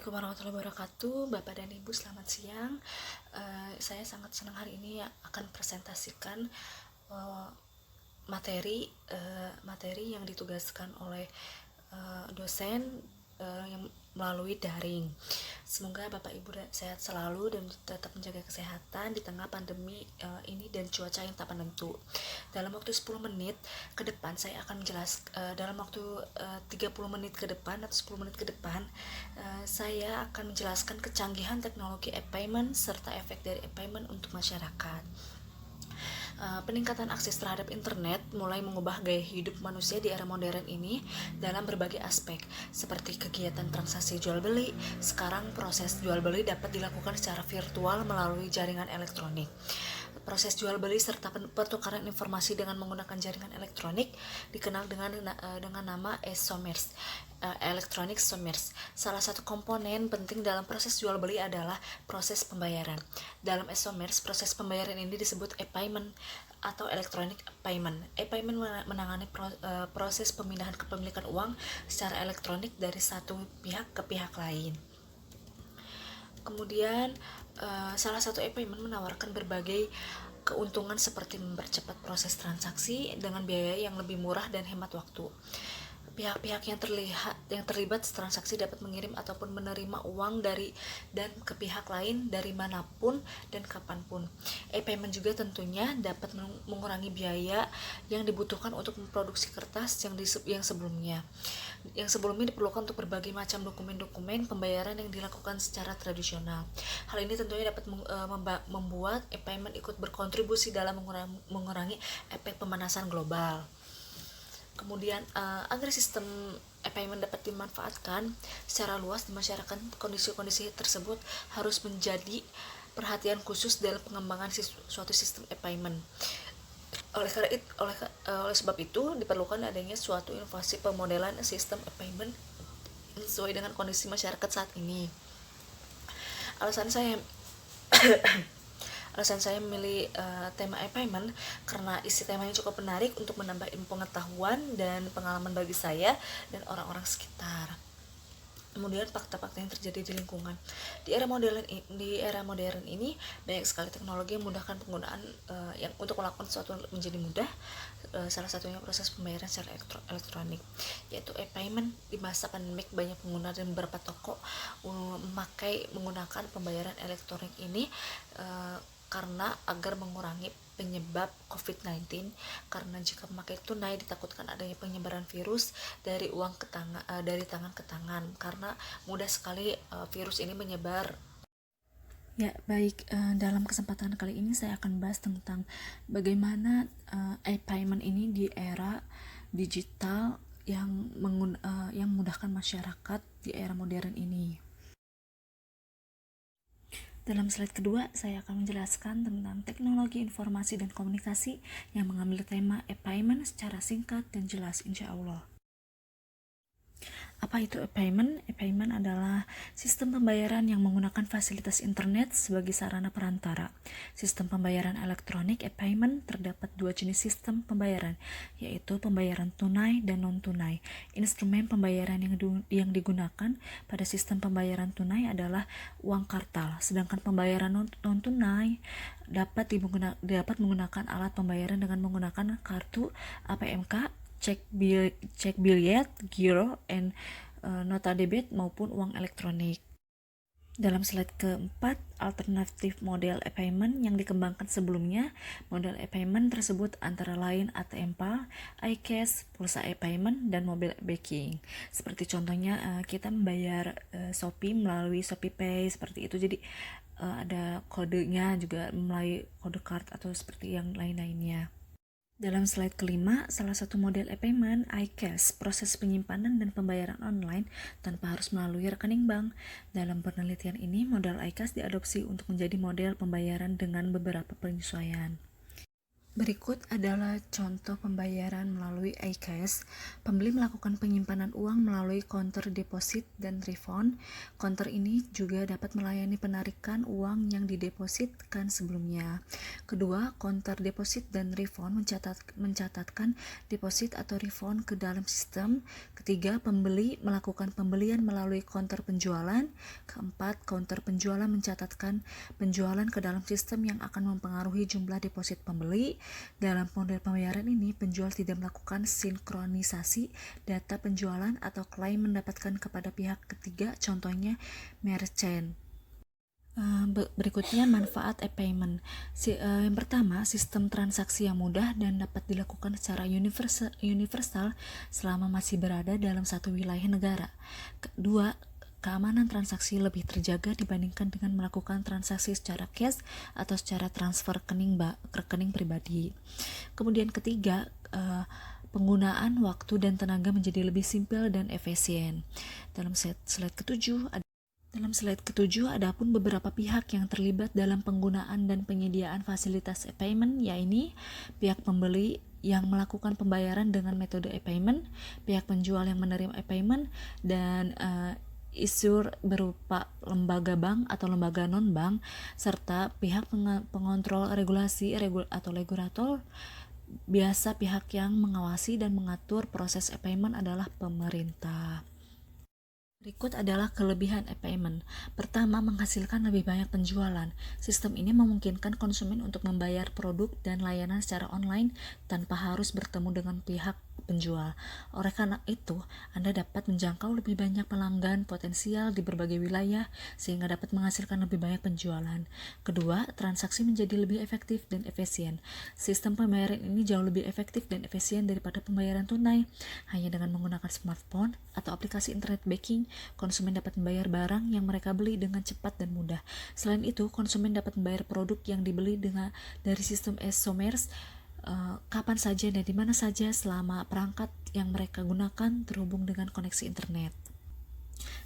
Assalamualaikum warahmatullahi wabarakatuh, Bapak dan Ibu, selamat siang. Saya sangat senang hari ini akan presentasikan uh, materi yang ditugaskan oleh dosen yang melalui daring. Semoga Bapak Ibu sehat selalu dan tetap menjaga kesehatan di tengah pandemi ini dan cuaca yang tak menentu. Dalam waktu 10 menit ke depan saya akan menjelaskan dalam waktu 30 menit ke depan atau 10 menit ke depan saya akan menjelaskan kecanggihan teknologi e-payment serta efek dari e-payment untuk masyarakat. Peningkatan akses terhadap internet mulai mengubah gaya hidup manusia di era modern ini dalam berbagai aspek, seperti kegiatan transaksi jual beli. Sekarang proses jual beli dapat dilakukan secara virtual melalui jaringan elektronik. Proses jual beli serta pertukaran informasi dengan menggunakan jaringan elektronik dikenal dengan nama e-commerce, electronic commerce. Salah satu komponen penting dalam proses jual beli adalah proses pembayaran. Dalam e-commerce, proses pembayaran ini disebut e-payment atau electronic payment. E-payment menangani proses pemindahan kepemilikan uang secara elektronik dari satu pihak ke pihak lain. Kemudian salah satu e-payment menawarkan berbagai keuntungan seperti mempercepat proses transaksi dengan biaya yang lebih murah dan hemat waktu. Pihak-pihak yang terlibat transaksi dapat mengirim ataupun menerima uang dari dan ke pihak lain dari manapun dan kapanpun. E-payment juga tentunya dapat mengurangi biaya yang dibutuhkan untuk memproduksi kertas yang sebelumnya diperlukan untuk berbagai macam dokumen-dokumen pembayaran yang dilakukan secara tradisional. Hal ini tentunya dapat membuat e-payment ikut berkontribusi dalam mengurangi efek pemanasan global. Kemudian agar sistem e-payment dapat dimanfaatkan secara luas di masyarakat, kondisi-kondisi tersebut harus menjadi perhatian khusus dalam pengembangan suatu sistem e-payment. Oleh sebab itu diperlukan adanya suatu inovasi pemodelan sistem e-payment sesuai dengan kondisi masyarakat saat ini. Alasan saya memilih tema e-payment karena isi temanya cukup menarik untuk menambah ilmu pengetahuan dan pengalaman bagi saya dan orang-orang sekitar. Kemudian fakta-fakta yang terjadi di lingkungan. Di era modern ini banyak sekali teknologi yang memudahkan penggunaan yang untuk melakukan sesuatu menjadi mudah. Salah satunya proses pembayaran secara elektronik, yaitu e-payment. Di masa pandemik banyak pengguna dan beberapa toko menggunakan pembayaran elektronik ini karena agar mengurangi penyebab COVID-19, karena jika memakai tunai ditakutkan adanya penyebaran virus dari tangan ke tangan karena mudah sekali virus ini menyebar. Ya, baik, dalam kesempatan kali ini saya akan bahas tentang bagaimana e-payment ini di era digital yang memudahkan masyarakat di era modern ini. Dalam slide kedua, saya akan menjelaskan tentang teknologi informasi dan komunikasi yang mengambil tema e-payment secara singkat dan jelas, insya Allah. Apa itu e-payment? E-payment adalah sistem pembayaran yang menggunakan fasilitas internet sebagai sarana perantara. Sistem pembayaran elektronik e-payment terdapat dua jenis sistem pembayaran, yaitu pembayaran tunai dan non-tunai. Instrumen pembayaran yang digunakan pada sistem pembayaran tunai adalah uang kartal, sedangkan pembayaran non-tunai dapat menggunakan alat pembayaran dengan menggunakan kartu APMK, cek billet, giro, nota debit maupun uang elektronik. Dalam slide keempat, alternatif model e-payment yang dikembangkan sebelumnya. Model e-payment tersebut antara lain ATM PAL, iCash, pulsa e-payment, dan mobile banking. Seperti contohnya kita membayar Shopee melalui Shopee Pay seperti itu. Jadi ada kodenya juga melalui kode card atau seperti yang lain-lainnya. Dalam slide kelima, salah satu model e-payment, iCash, proses penyimpanan dan pembayaran online tanpa harus melalui rekening bank. Dalam penelitian ini, model iCash diadopsi untuk menjadi model pembayaran dengan beberapa penyesuaian. Berikut adalah contoh pembayaran melalui iCash. Pembeli melakukan penyimpanan uang melalui counter deposit dan refund. Counter ini juga dapat melayani penarikan uang yang didepositkan sebelumnya. Kedua, counter deposit dan refund mencatatkan deposit atau refund ke dalam sistem. Ketiga, pembeli melakukan pembelian melalui counter penjualan. Keempat, counter penjualan mencatatkan penjualan ke dalam sistem yang akan mempengaruhi jumlah deposit pembeli. Dalam model pembayaran ini, penjual tidak melakukan sinkronisasi data penjualan atau klaim mendapatkan kepada pihak ketiga, contohnya merchant. Berikutnya manfaat e-payment. Yang pertama, sistem transaksi yang mudah dan dapat dilakukan secara universal selama masih berada dalam satu wilayah negara. Kedua, keamanan transaksi lebih terjaga dibandingkan dengan melakukan transaksi secara cash atau secara transfer rekening pribadi. Kemudian ketiga, penggunaan waktu dan tenaga menjadi lebih simpel dan efisien. Dalam slide ketujuh, adapun beberapa pihak yang terlibat dalam penggunaan dan penyediaan fasilitas e-payment, yaitu pihak pembeli yang melakukan pembayaran dengan metode e-payment, pihak penjual yang menerima e-payment, dan issuer berupa lembaga bank atau lembaga non-bank, serta pihak pengontrol regulasi atau regulator. Biasa pihak yang mengawasi dan mengatur proses e-payment adalah pemerintah. Berikut adalah kelebihan e-payment. Pertama, menghasilkan lebih banyak penjualan. Sistem ini memungkinkan konsumen untuk membayar produk dan layanan secara online tanpa harus bertemu dengan pihak penjual. Oleh karena itu, Anda dapat menjangkau lebih banyak pelanggan potensial di berbagai wilayah sehingga dapat menghasilkan lebih banyak penjualan. Kedua, transaksi menjadi lebih efektif dan efisien. Sistem pembayaran ini jauh lebih efektif dan efisien daripada pembayaran tunai. Hanya dengan menggunakan smartphone atau aplikasi internet banking, konsumen dapat membayar barang yang mereka beli dengan cepat dan mudah. Selain itu, konsumen dapat membayar produk yang dibeli dari sistem e-commerce kapan saja dan di mana saja selama perangkat yang mereka gunakan terhubung dengan koneksi internet.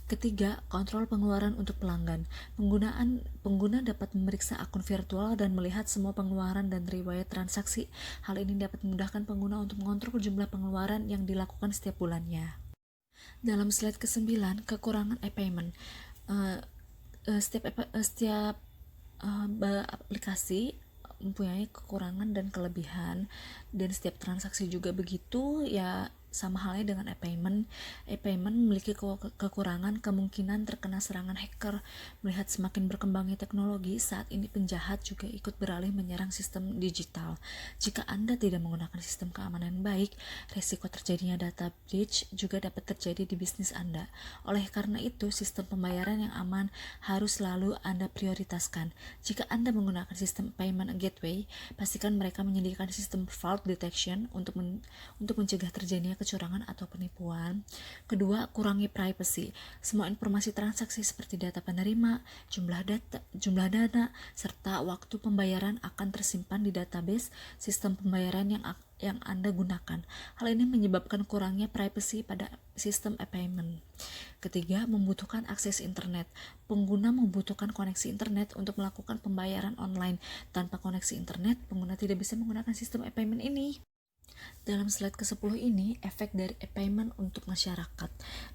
Ketiga, kontrol pengeluaran untuk pelanggan. Pengguna dapat memeriksa akun virtual dan melihat semua pengeluaran dan riwayat transaksi. Hal ini dapat memudahkan pengguna untuk mengontrol jumlah pengeluaran yang dilakukan setiap bulannya. Dalam slide ke-9, kekurangan e-payment. Setiap aplikasi mempunyai kekurangan dan kelebihan, dan setiap transaksi juga begitu ya. Sama halnya dengan e-payment. E-payment memiliki kekurangan kemungkinan terkena serangan hacker. Melihat semakin berkembangnya teknologi, saat ini penjahat juga ikut beralih menyerang sistem digital. Jika Anda tidak menggunakan sistem keamanan yang baik, risiko terjadinya data breach juga dapat terjadi di bisnis Anda. Oleh karena itu, sistem pembayaran yang aman harus selalu Anda prioritaskan. Jika Anda menggunakan sistem payment gateway, pastikan mereka menyediakan sistem fraud detection untuk mencegah terjadinya kecurangan atau penipuan. Kedua, kurangi privacy. Semua informasi transaksi seperti data penerima, jumlah dana, serta waktu pembayaran akan tersimpan di database sistem pembayaran yang Anda gunakan. Hal ini menyebabkan kurangnya privacy pada sistem e-payment. Ketiga, membutuhkan akses internet. Pengguna membutuhkan koneksi internet untuk melakukan pembayaran online. Tanpa koneksi internet, pengguna tidak bisa menggunakan sistem e-payment ini. Dalam slide ke-10 ini, efek dari e-payment untuk masyarakat.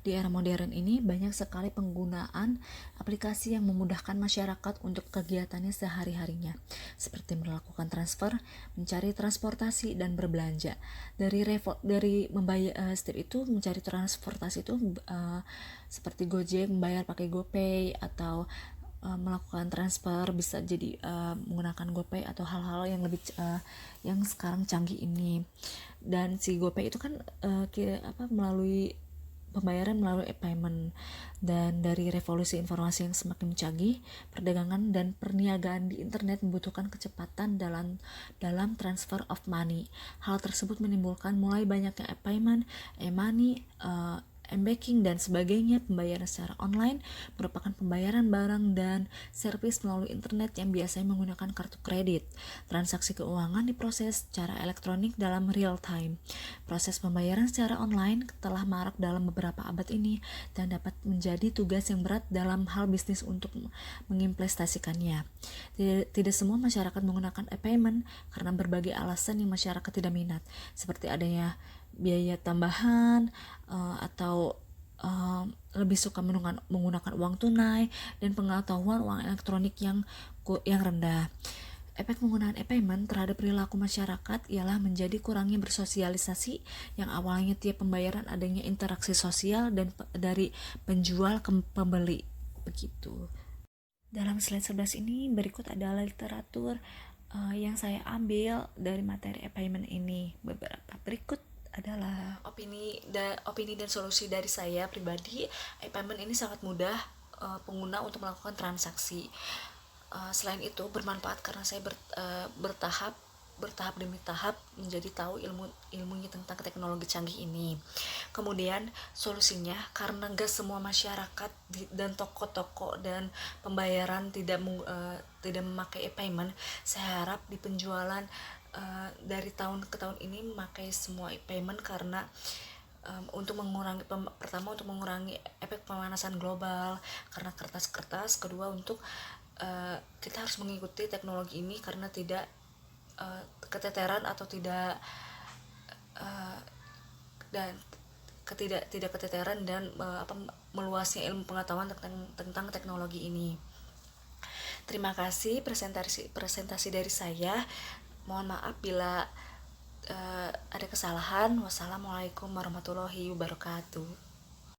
Di era modern ini, banyak sekali penggunaan aplikasi yang memudahkan masyarakat untuk kegiatannya sehari-harinya, seperti melakukan transfer, mencari transportasi, dan berbelanja. Dari membayar step itu, mencari transportasi itu seperti Gojek, membayar pakai GoPay, atau melakukan transfer bisa jadi menggunakan GoPay atau hal-hal yang lebih yang sekarang canggih ini. Dan si GoPay itu kan melalui pembayaran melalui e-payment. Dan dari revolusi informasi yang semakin canggih, perdagangan dan perniagaan di internet membutuhkan kecepatan dalam transfer of money. Hal tersebut menimbulkan mulai banyaknya e-payment, e-money, banking, dan sebagainya. Pembayaran secara online merupakan pembayaran barang dan servis melalui internet yang biasanya menggunakan kartu kredit. Transaksi keuangan diproses secara elektronik dalam real time. Proses pembayaran secara online telah marak dalam beberapa abad ini dan dapat menjadi tugas yang berat dalam hal bisnis untuk mengimplementasikannya. Tidak semua masyarakat menggunakan e-payment karena berbagai alasan yang masyarakat tidak minat, seperti adanya biaya tambahan atau lebih suka menggunakan uang tunai dan pengetahuan uang elektronik yang rendah. Efek penggunaan e-payment terhadap perilaku masyarakat ialah menjadi kurangnya bersosialisasi, yang awalnya tiap pembayaran adanya interaksi sosial dan dari penjual ke pembeli. Begitu. Dalam slide 11 ini berikut adalah literatur yang saya ambil dari materi e-payment ini. Beberapa berikut adalah opini dan solusi dari saya pribadi. E-payment ini sangat mudah pengguna untuk melakukan transaksi. Selain itu bermanfaat karena saya bertahap demi tahap menjadi tahu ilmunya tentang teknologi canggih ini. Kemudian solusinya, karena gak semua masyarakat dan toko-toko dan pembayaran tidak memakai e-payment, saya harap di penjualan dari tahun ke tahun ini memakai semua e-payment karena untuk mengurangi efek pemanasan global karena kertas-kertas. Kedua, untuk kita harus mengikuti teknologi ini karena tidak keteteran atau tidak keteteran dan meluasnya ilmu pengetahuan tentang teknologi ini. Terima kasih presentasi dari saya. Mohon maaf bila ada kesalahan. Wassalamualaikum warahmatullahi wabarakatuh.